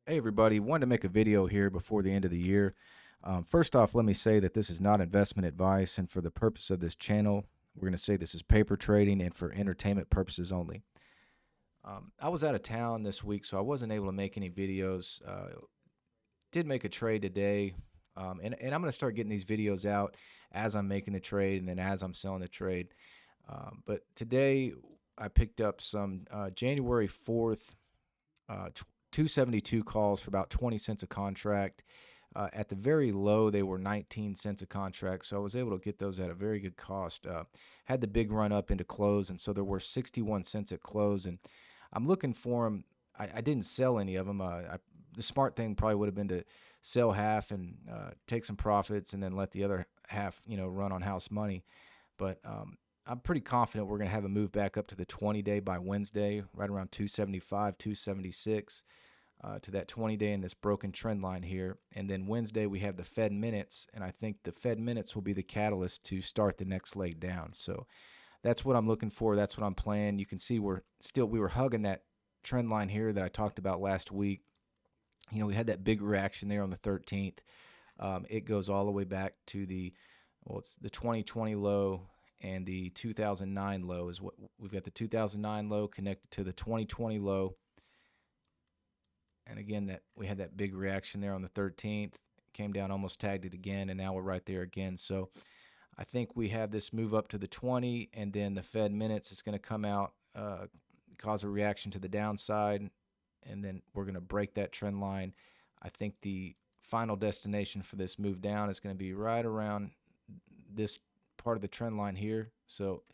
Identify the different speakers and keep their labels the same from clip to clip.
Speaker 1: Hey everybody, wanted to make a video here before the end of the year. First off, let me say that this is not investment advice, and for the purpose of this channel, we're going to say this is paper trading and for entertainment purposes only. I was out of town this week, so I wasn't able to make any videos. Did make a trade today, and I'm going to start getting these videos out as I'm making the trade and then as I'm selling the trade. But today, I picked up some January 4th 272 calls for about 20 cents a contract. At the very low, they were 19 cents a contract, so I was able to get those at a very good cost. Had the big run up into close, and so there were 61 cents at close, and I'm looking for them. I didn't sell any of them. The smart thing probably would have been to sell half and take some profits, and then let the other half, run on house money. But I'm pretty confident we're going to have a move back up to the 20-day by Wednesday, right around 275, 276 to that 20-day in this broken trend line here. And then Wednesday we have the Fed minutes, and I think the Fed minutes will be the catalyst to start the next leg down. So that's what I'm looking for. That's what I'm playing. You can see we were hugging that trend line here that I talked about last week. We had that big reaction there on the 13th. It goes all the way back to it's the 2020 low and the 2009 low is what we've got. The 2009 low connected to the 2020 low. And again, that we had that big reaction there on the 13th, came down, almost tagged it again, and now we're right there again. So I think we have this move up to the 20, and then the Fed minutes is going to come out, cause a reaction to the downside, and then we're going to break that trend line. I think the final destination for this move down is going to be right around this part of the trend line here. So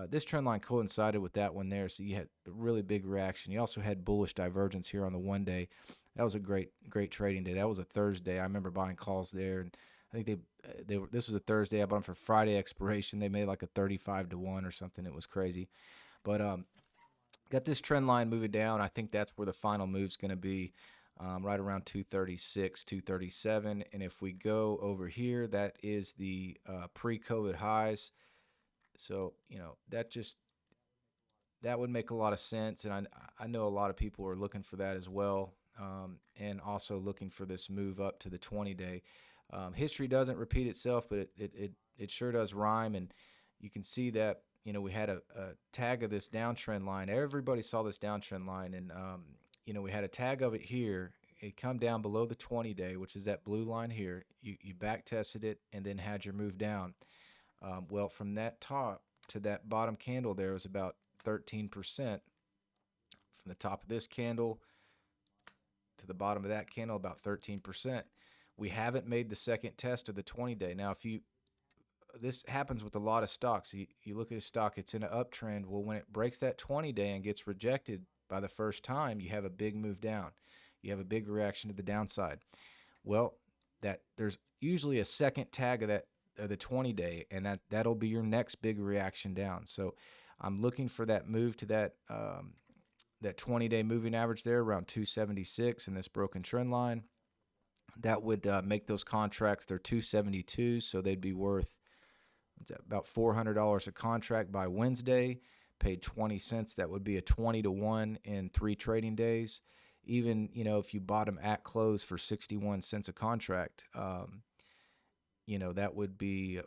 Speaker 1: this trend line coincided with that one there, so you had a really big reaction. You also had bullish divergence here on the 1 day. That was a great trading day. That was a Thursday. I remember buying calls there, and I think this was a Thursday. I bought them for Friday expiration. They made like a 35 to 1 or something. It was crazy. But got this trend line moving down. I think that's where the final move's going to be, right around 236, 237. And if we go over here, that is the pre-COVID highs. So, that would make a lot of sense. And I know a lot of people are looking for that as well, and also looking for this move up to the 20-day. History doesn't repeat itself, but it sure does rhyme. And you can see that, we had a tag of this downtrend line. Everybody saw this downtrend line. And, we had a tag of it here. It come down below the 20-day, which is that blue line here. You back tested it and then had your move down. Well, from that top to that bottom candle, there was about 13%. From the top of this candle to the bottom of that candle, about 13%. We haven't made the second test of the 20-day. Now, this happens with a lot of stocks. You look at a stock, it's in an uptrend. Well, when it breaks that 20-day and gets rejected by the first time, you have a big move down. You have a big reaction to the downside. Well, there's usually a second tag of the 20-day, and that'll be your next big reaction down. So I'm looking for that move to that 20-day moving average there around 276 in this broken trend line. That would make those contracts, they're 272, so they'd be worth about $400 a contract by Wednesday. Paid 20 cents, that would be a 20 to 1 in 3 trading days. Even, if you bought them at close for 61 cents a contract, that would be,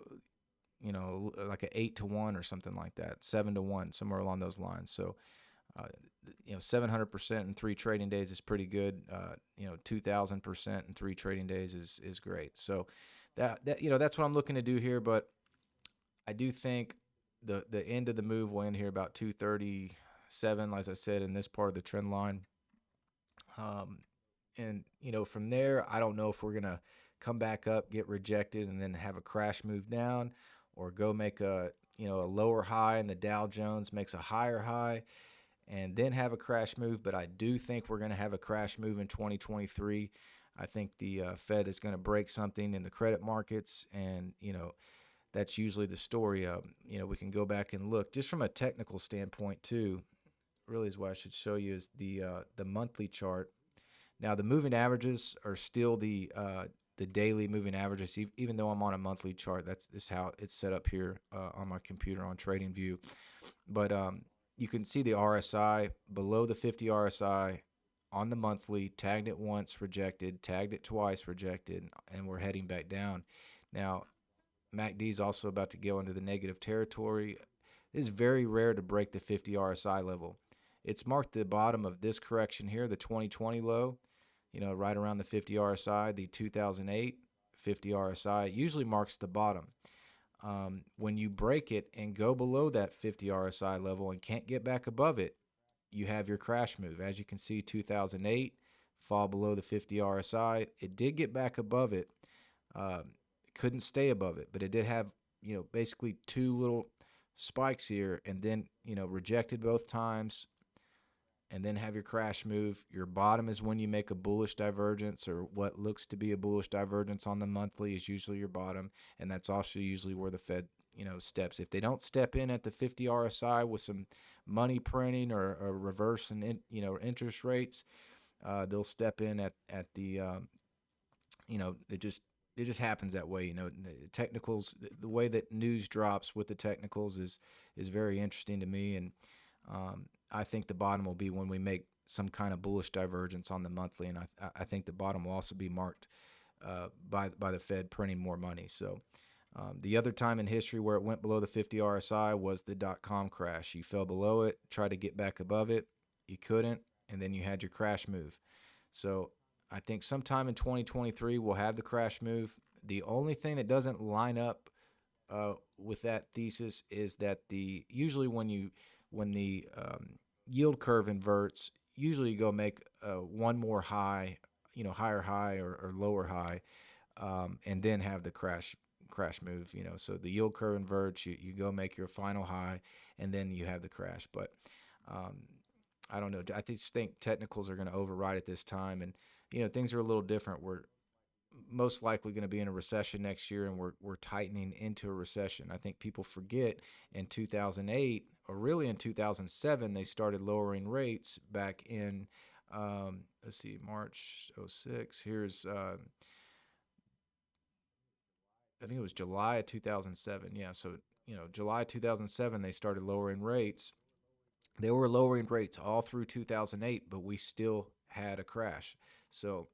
Speaker 1: like a 8 to 1 or something like that, 7 to 1, somewhere along those lines. So, 700% in 3 trading days is pretty good. 2,000% in 3 trading days is great. So that's what I'm looking to do here. But I do think the end of the move will end here about 237, as I said, in this part of the trend line. And from there, I don't know if we're gonna come back up, get rejected, and then have a crash move down, or go make a lower high and the Dow Jones makes a higher high, and then have a crash move. But I do think we're gonna have a crash move in 2023. I think the Fed is gonna break something in the credit markets, and that's usually the story. We can go back and look just from a technical standpoint too. Really is what I should show you is the monthly chart. Now the moving averages are still the daily moving averages, even though I'm on a monthly chart. That's how it's set up here on my computer on TradingView. But you can see the RSI below the 50 RSI on the monthly, tagged it once, rejected, tagged it twice, rejected, and we're heading back down. Now, MACD is also about to go into the negative territory. It is very rare to break the 50 RSI level. It's marked the bottom of this correction here, the 2020 low, right around the 50 RSI, the 2008 50 RSI. It usually marks the bottom. When you break it and go below that 50 RSI level and can't get back above it, you have your crash move. As you can see, 2008, fall below the 50 RSI. It did get back above it. Couldn't stay above it, but it did have, basically two little spikes here, and then, rejected both times, and then have your crash move. Your bottom is when you make a bullish divergence, or what looks to be a bullish divergence on the monthly is usually your bottom, and that's also usually where the Fed, steps. If they don't step in at the 50 RSI with some money printing or reverse and interest rates, they'll step in at the it just happens that way. Technicals, the way that news drops with the technicals is very interesting to me, and I think the bottom will be when we make some kind of bullish divergence on the monthly, and I think the bottom will also be marked by the Fed printing more money. So the other time in history where it went below the 50 RSI was the .com crash. You fell below it, tried to get back above it, you couldn't, and then you had your crash move. So I think sometime in 2023 we'll have the crash move. The only thing that doesn't line up with that thesis is that usually when the yield curve inverts, usually you go make one more high, higher high or lower high, and then have the crash move. So the yield curve inverts, you go make your final high, and then you have the crash. But I don't know. I just think technicals are going to override at this time, and things are a little different. We're most likely going to be in a recession next year, and we're tightening into a recession. I think people forget in 2008, or really in 2007, they started lowering rates back in let's see, March 06. Here's I think it was July of 2007. Yeah, so July 2007 they started lowering rates. They were lowering rates all through 2008, but we still had a crash. So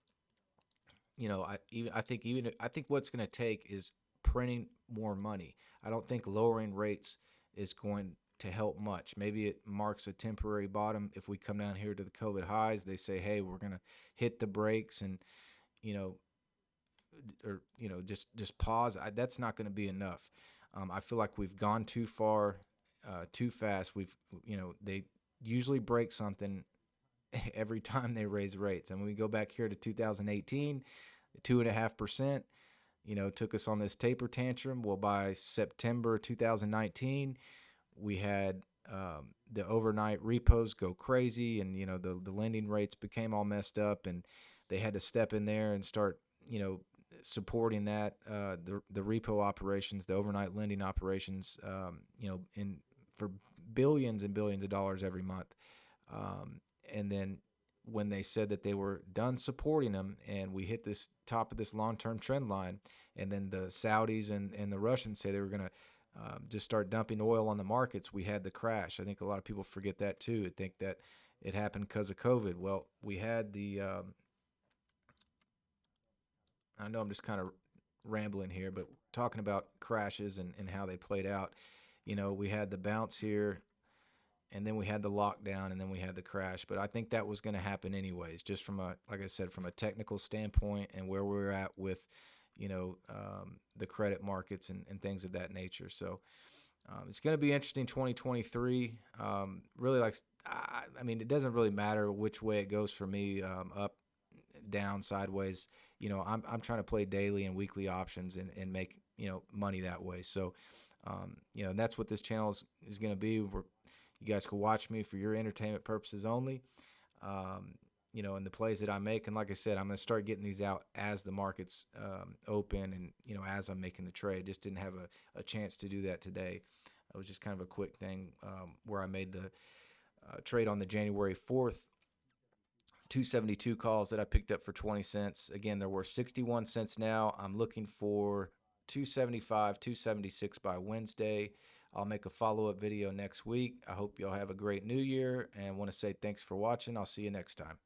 Speaker 1: I think what's going to take is printing more money. I don't think lowering rates is going to help much. Maybe it marks a temporary bottom. If we come down here to the COVID highs, they say, hey, we're going to hit the brakes and or just pause. That's not going to be enough. I feel like we've gone too far, too fast. They usually break something every time they raise rates. And when we go back here to 2018, 2.5%, took us on this taper tantrum. Well, by September 2019, we had the overnight repos go crazy, and the lending rates became all messed up, and they had to step in there and start supporting that the repo operations, the overnight lending operations, for billions and billions of dollars every month. And then when they said that they were done supporting them, and we hit this top of this long-term trend line, and then the Saudis and the Russians say they were going to just start dumping oil on the markets, we had the crash. I think a lot of people forget that too. I think that it happened because of COVID. Well, we had the I know I'm just kind of rambling here, but talking about crashes and how they played out, we had the bounce here, and then we had the lockdown, and then we had the crash. But I think that was going to happen anyways, just like I said, from a technical standpoint and where we're at with, the credit markets and things of that nature. So it's going to be interesting 2023. Really, I mean, it doesn't really matter which way it goes for me, up, down, sideways. I'm trying to play daily and weekly options and make, money that way. So, and that's what this channel is going to be. You guys can watch me for your entertainment purposes only, and the plays that I make. And like I said, I'm going to start getting these out as the markets open and, as I'm making the trade. Just didn't have a chance to do that today. It was just kind of a quick thing where I made the trade on the January 4th, 272 calls that I picked up for 20 cents. Again, there were 61 cents now. I'm looking for 275, 276 by Wednesday. I'll make a follow-up video next week. I hope y'all have a great new year, and want to say thanks for watching. I'll see you next time.